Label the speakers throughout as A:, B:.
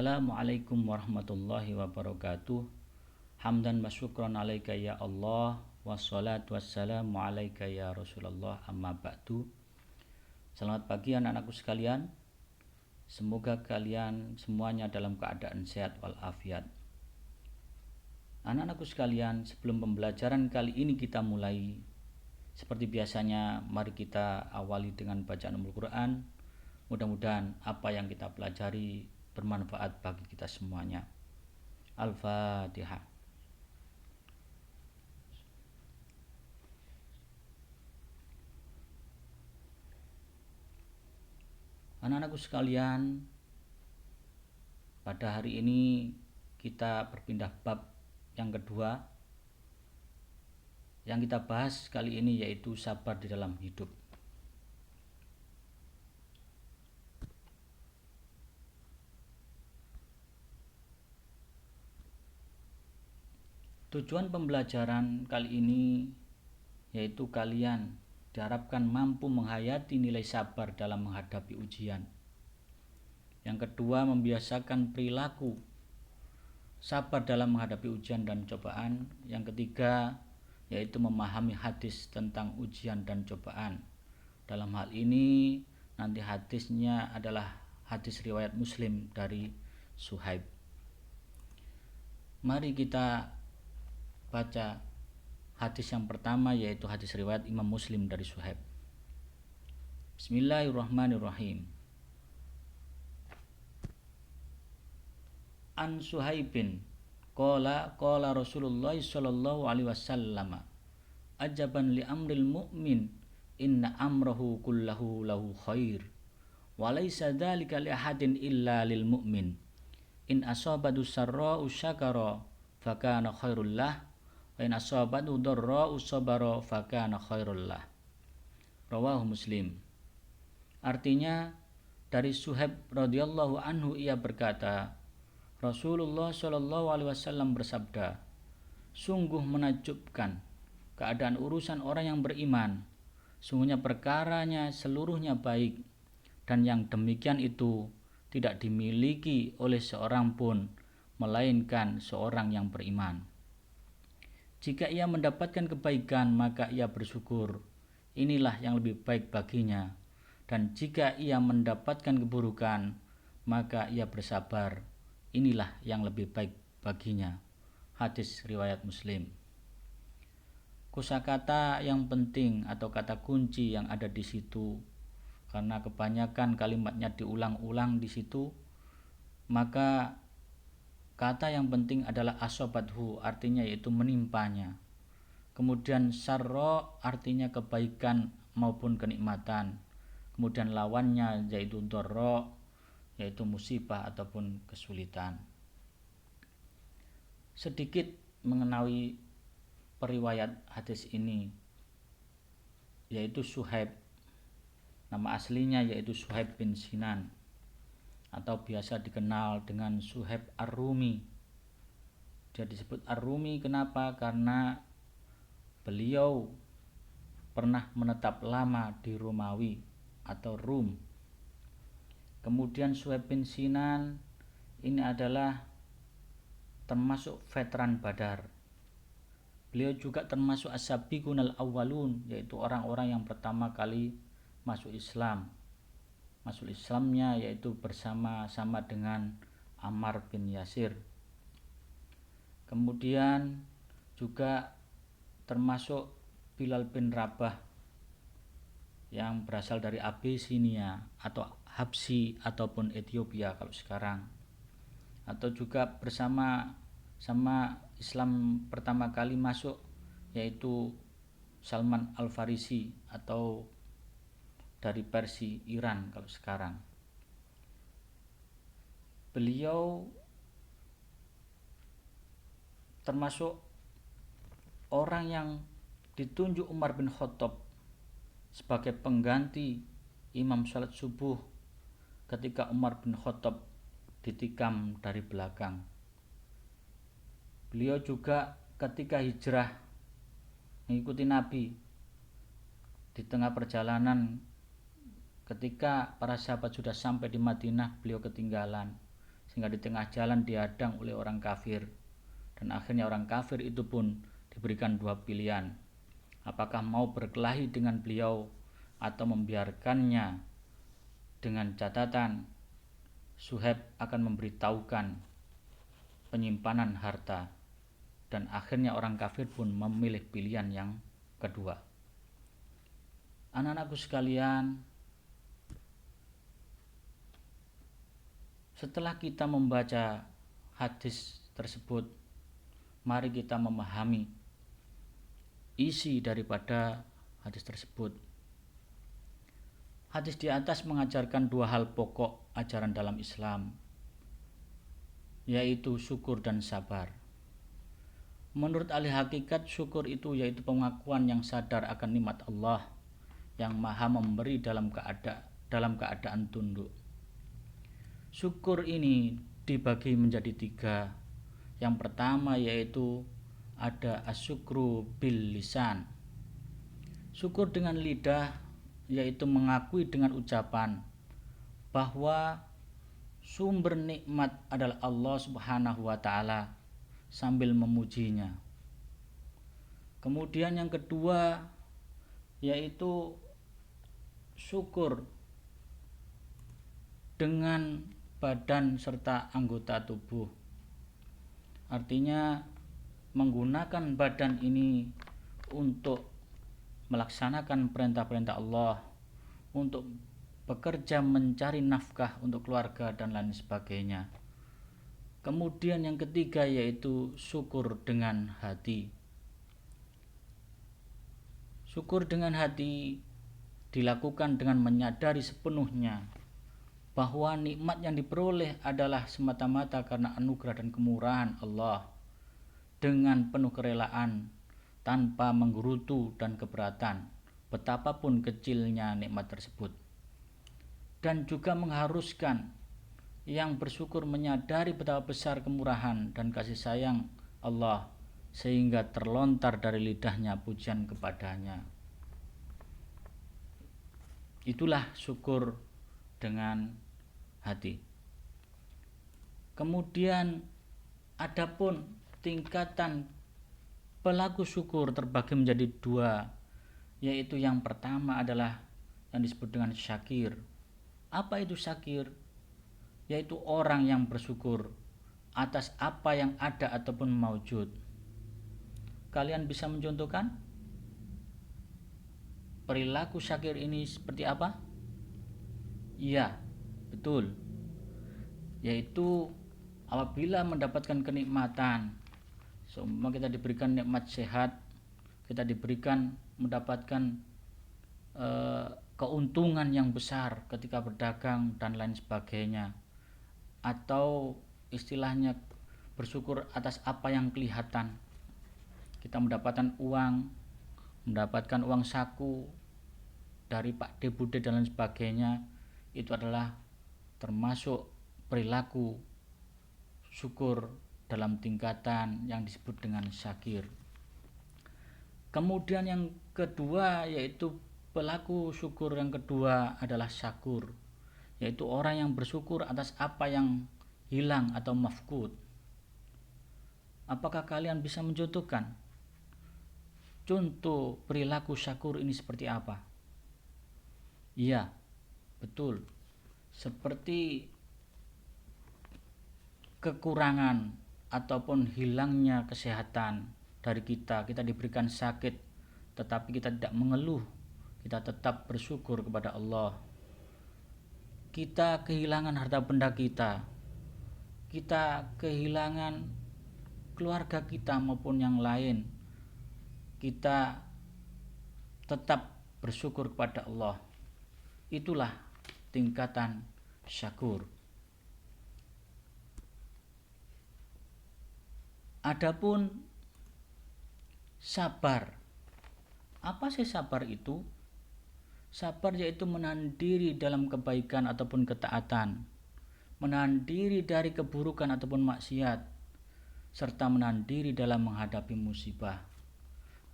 A: Assalamualaikum warahmatullahi wabarakatuh. Hamdan wa syukran alaika ya Allah, wassalatu wassalamu alaika ya Rasulullah, amma ba'du. Selamat pagi anak-anakku sekalian. Semoga kalian semuanya dalam keadaan sehat walafiat. Anak-anakku sekalian, sebelum pembelajaran kali ini kita mulai, seperti biasanya mari kita awali dengan bacaan Ummul Quran. Mudah-mudahan apa yang kita pelajari bermanfaat bagi kita semuanya. Al-Fatihah. Anak-anakku sekalian, pada hari ini kita berpindah bab yang kedua. Yang kita bahas kali ini yaitu sabar di dalam hidup. Tujuan pembelajaran kali ini yaitu kalian diharapkan mampu menghayati nilai sabar dalam menghadapi ujian. Yang kedua, membiasakan perilaku sabar dalam menghadapi ujian dan cobaan. Yang ketiga, yaitu memahami hadis tentang ujian dan cobaan. Dalam hal ini nanti hadisnya adalah hadis riwayat Muslim dari Suhaib. Mari kita baca hadis yang pertama, yaitu hadis riwayat Imam Muslim dari Suhaib. Bismillahirrahmanirrahim. An Suhaibin qala Rasulullah sallallahu alaihi wasallam ajaban li amril mu'min inna amrahu kullahu lahu khair wa laysa dzalika li ahadin illa lil mu'min in asabatu sarra'u syakara fakana khairul lah wa in asabatu dharra'u sabara fakana khairul lah. Rawahu Muslim. Artinya, dari Suhaib radhiyallahu anhu ia berkata, Rasulullah shallallahu alaihi wasallam bersabda, sungguh menakjubkan keadaan urusan orang yang beriman. Sungguhnya perkaranya seluruhnya baik, dan yang demikian itu tidak dimiliki oleh seorang pun melainkan seorang yang beriman. Jika ia mendapatkan kebaikan, maka ia bersyukur, inilah yang lebih baik baginya. Dan jika ia mendapatkan keburukan, maka ia bersabar, inilah yang lebih baik baginya. Hadis riwayat Muslim. Kosakata yang penting atau kata kunci yang ada di situ, karena kebanyakan kalimatnya diulang-ulang di situ, maka kata yang penting adalah asobathu, artinya yaitu menimpanya. Kemudian sarro artinya kebaikan maupun kenikmatan. Kemudian lawannya yaitu dorro, yaitu musibah ataupun kesulitan. Sedikit mengenai periwayat hadis ini, yaitu Suhaib. Nama aslinya yaitu Suhaib bin Sinan, atau biasa dikenal dengan Suhaib Ar-Rumi. Dia disebut Ar-Rumi kenapa? Karena beliau pernah menetap lama di Romawi atau Rum. Kemudian Suhaib bin Sinan ini adalah termasuk veteran Badar. Beliau juga termasuk as-sabiqunal awwalun, yaitu orang-orang yang pertama kali masuk Islam. Masuk Islamnya yaitu bersama-sama dengan Ammar bin Yasir. Kemudian juga termasuk Bilal bin Rabah yang berasal dari Abyssinia atau Habsi ataupun Ethiopia kalau sekarang. Atau juga bersama Islam pertama kali masuk yaitu Salman Al-Farisi atau dari Persia, Iran kalau sekarang. Beliau termasuk orang yang ditunjuk Umar bin Khattab sebagai pengganti imam salat subuh ketika Umar bin Khattab ditikam dari belakang. Beliau juga ketika hijrah mengikuti Nabi, di tengah perjalanan ketika para sahabat sudah sampai di Madinah, beliau ketinggalan sehingga di tengah jalan dihadang oleh orang kafir, dan akhirnya orang kafir itu pun diberikan dua pilihan, apakah mau berkelahi dengan beliau atau membiarkannya, dengan catatan Suhaib akan memberitahukan penyimpanan harta, dan akhirnya orang kafir pun memilih pilihan yang kedua. Anak-anakku sekalian, setelah kita membaca hadis tersebut, mari kita memahami isi daripada hadis tersebut. Hadis di atas mengajarkan dua hal pokok ajaran dalam Islam, yaitu syukur dan sabar. Menurut ahli hakikat, syukur itu yaitu pengakuan yang sadar akan nikmat Allah yang maha memberi dalam keadaan tunduk. Syukur ini dibagi menjadi tiga. Yang pertama yaitu ada asyukru bil lisan. Syukur dengan lidah yaitu mengakui dengan ucapan bahwa sumber nikmat adalah Allah Subhanahu wa taala sambil memujinya. Kemudian yang kedua yaitu syukur dengan badan serta anggota tubuh. Artinya menggunakan badan ini untuk melaksanakan perintah-perintah Allah, untuk bekerja mencari nafkah untuk keluarga dan lain sebagainya. Kemudian yang ketiga yaitu syukur dengan hati. Syukur dengan hati dilakukan dengan menyadari sepenuhnya bahwa nikmat yang diperoleh adalah semata-mata karena anugerah dan kemurahan Allah, dengan penuh kerelaan tanpa menggerutu dan keberatan betapapun kecilnya nikmat tersebut. Dan juga mengharuskan yang bersyukur menyadari betapa besar kemurahan dan kasih sayang Allah sehingga terlontar dari lidahnya pujian kepadanya. Itulah syukur dengan hati. Kemudian adapun tingkatan pelaku syukur terbagi menjadi dua, yaitu yang pertama adalah yang disebut dengan syakir. Apa itu syakir? Yaitu orang yang bersyukur atas apa yang ada ataupun maujud. Kalian bisa mencontohkan perilaku syakir ini seperti apa? Iya, betul. Yaitu apabila mendapatkan kenikmatan, seumpama kita diberikan nikmat sehat, kita diberikan mendapatkan keuntungan yang besar ketika berdagang dan lain sebagainya, atau istilahnya bersyukur atas apa yang kelihatan. Kita mendapatkan uang saku dari Pak D, Bude dan lain sebagainya, itu adalah termasuk perilaku syukur dalam tingkatan yang disebut dengan syakir. Kemudian yang kedua yaitu pelaku syukur yang kedua adalah syakur, yaitu orang yang bersyukur atas apa yang hilang atau mafqud. Apakah kalian bisa mencontohkan contoh perilaku syakur ini seperti apa? Iya, betul. Seperti kekurangan ataupun hilangnya kesehatan dari kita diberikan sakit, tetapi kita tidak mengeluh, kita tetap bersyukur kepada Allah. Kita kehilangan harta benda kita kehilangan keluarga kita maupun yang lain, kita tetap bersyukur kepada Allah. Itulah tingkatan syakur. Adapun sabar, apa sih sabar itu? Sabar yaitu menahan diri dalam kebaikan ataupun ketaatan, menahan diri dari keburukan ataupun maksiat, serta menahan diri dalam menghadapi musibah.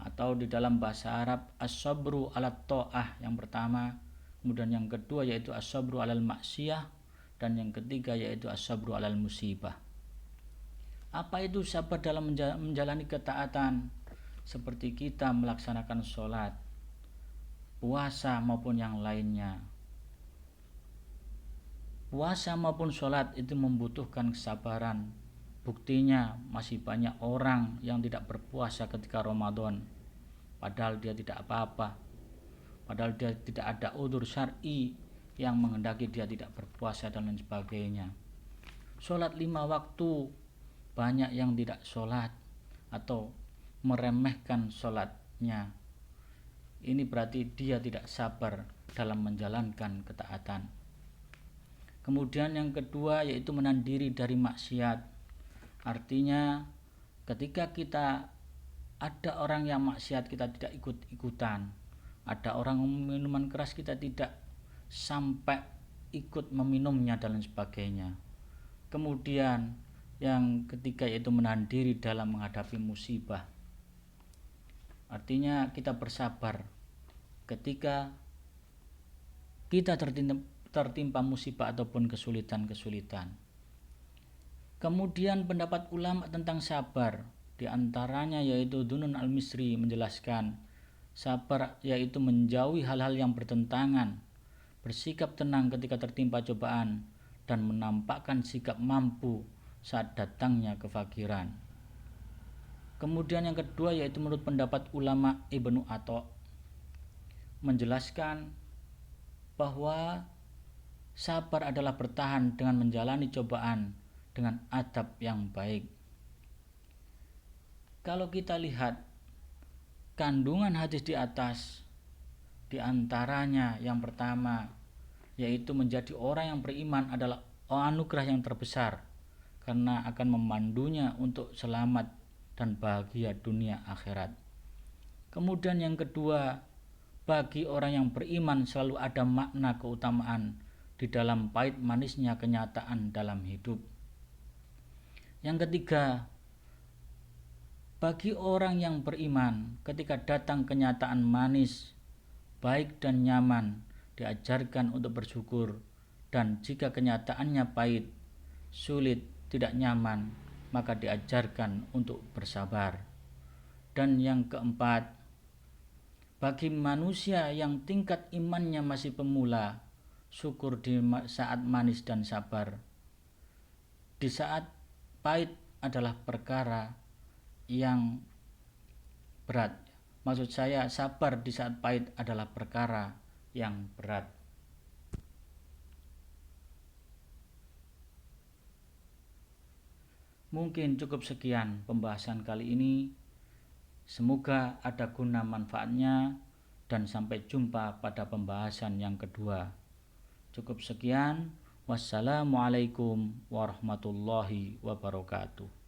A: Atau di dalam bahasa Arab as-sabru alat ta'ah yang pertama, kemudian yang kedua yaitu as-sabru alal maksiyah, Dan yang ketiga yaitu as-sabru alal musibah. Apa itu sabar dalam menjalani ketaatan? Seperti kita melaksanakan sholat, puasa maupun yang lainnya. Puasa maupun sholat itu membutuhkan kesabaran. Buktinya masih banyak orang yang tidak berpuasa ketika Ramadan, padahal dia tidak apa-apa, padahal dia tidak ada udzur syar'i yang menghendaki dia tidak berpuasa dan lain sebagainya. Sholat 5 waktu, banyak yang tidak sholat atau meremehkan sholatnya. Ini berarti dia tidak sabar dalam menjalankan ketaatan. Kemudian yang kedua yaitu menahan diri dari maksiat. Artinya ketika kita ada orang yang maksiat, kita tidak ikut-ikutan. Ada orang minuman keras, kita tidak sampai ikut meminumnya dan lain sebagainya. Kemudian yang ketiga yaitu menahan diri dalam menghadapi musibah. Artinya kita bersabar ketika kita tertimpa musibah ataupun kesulitan-kesulitan. Kemudian pendapat ulama tentang sabar, di antaranya yaitu Dunun al-Misri menjelaskan sabar yaitu menjauhi hal-hal yang bertentangan, bersikap tenang ketika tertimpa cobaan, dan menampakkan sikap mampu saat datangnya kefakiran. Kemudian yang kedua yaitu menurut pendapat ulama Ibnu Atha menjelaskan bahwa sabar adalah bertahan dengan menjalani cobaan dengan adab yang baik. Kalau kita lihat kandungan hadis di atas, di antaranya yang pertama yaitu menjadi orang yang beriman adalah anugerah yang terbesar, karena akan memandunya untuk selamat dan bahagia dunia akhirat. Kemudian yang kedua, bagi orang yang beriman selalu ada makna keutamaan di dalam pahit manisnya kenyataan dalam hidup. Yang ketiga, bagi orang yang beriman ketika datang kenyataan manis, baik dan nyaman, diajarkan untuk bersyukur, dan jika kenyataannya pahit, sulit, tidak nyaman, maka diajarkan untuk bersabar. Dan yang keempat, bagi manusia yang tingkat imannya masih pemula, syukur di saat manis dan sabar di saat pahit adalah perkara yang berat. Maksud saya, sabar di saat pahit adalah perkara yang berat. Mungkin cukup sekian pembahasan kali ini. Semoga ada guna manfaatnya dan sampai jumpa pada pembahasan yang kedua. Cukup sekian. Wassalamualaikum warahmatullahi wabarakatuh.